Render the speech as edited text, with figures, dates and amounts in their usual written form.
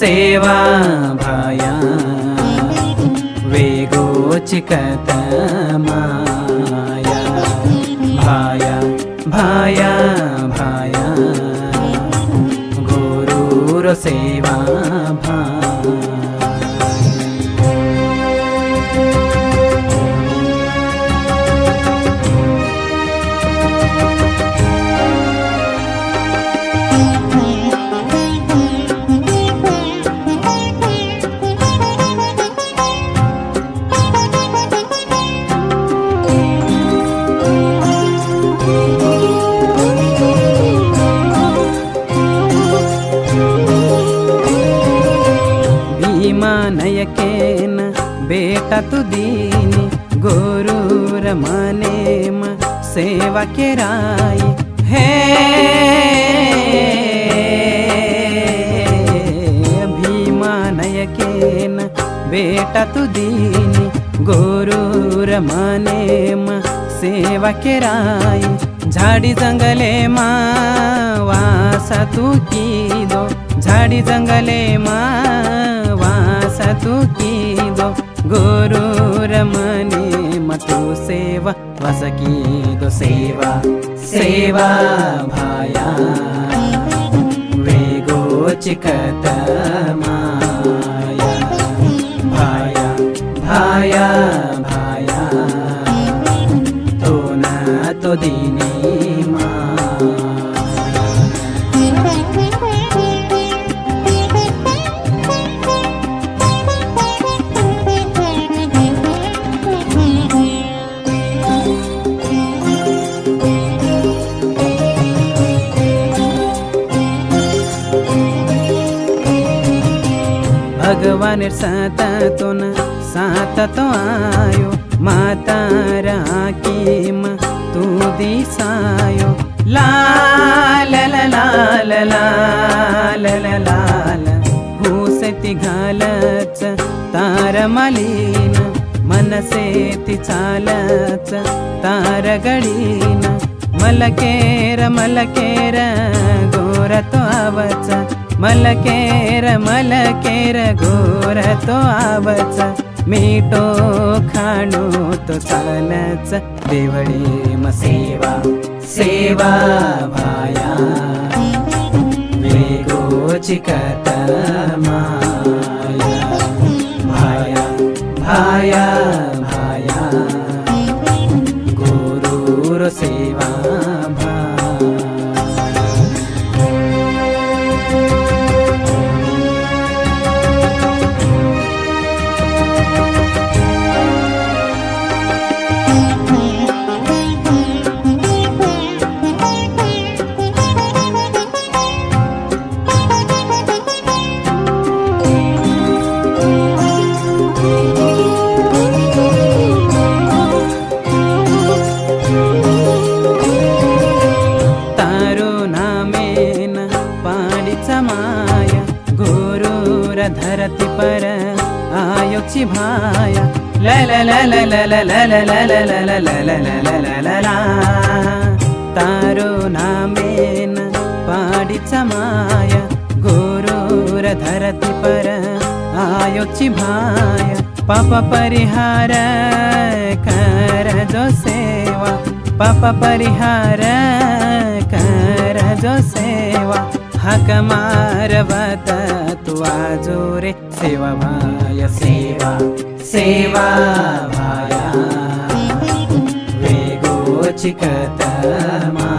सेवा भाया वेगो चिकत माया भाया भाया भाया गुरुर सेवा भाया नयकेन बेटा तु दीनी गुरुर मनेम सेवा केराई हे भीमा नयकेन बेटा तु दीनी गुरुर मनेम सेवा केराई झाडी जंगले मा वासा तू कीदो झाडी जंगले मा वासा तू कीदो गुरुर मने मतु सेवा वास कीदो सेवा सेवा भाया वेगो चिकत माया भाया भाया भाया तो ना तो दीनी भगवान सात तो आयो माता राकीम तू दिसायो लाल लाल लाल लाल हुसेती घालच तार मलीन मनसेती चालच तार गडीन मलकेर मलकेर गोर तो आवच मलकेर मलकेर गोर तो आवच मीठो खाणो तो चालच देवळी म सेवा सेवा भाया वेगो चिकत माया भाया भाया भाया गुरुर सेवा धरती पर आयोक्षी भाया ला ला ला ला ला ला ला ला ला ला ला ला ला ला ला ला तारो नामेन पाडीचा माया गुरुर धरती पर आयोक्षी भाया पाप परिहार कर जो सेवा पाप परिहार कर जो सेवा हक मारवत तू आजोरे सेवा भाया सेवा सेवा भाया वेगो चिकत मा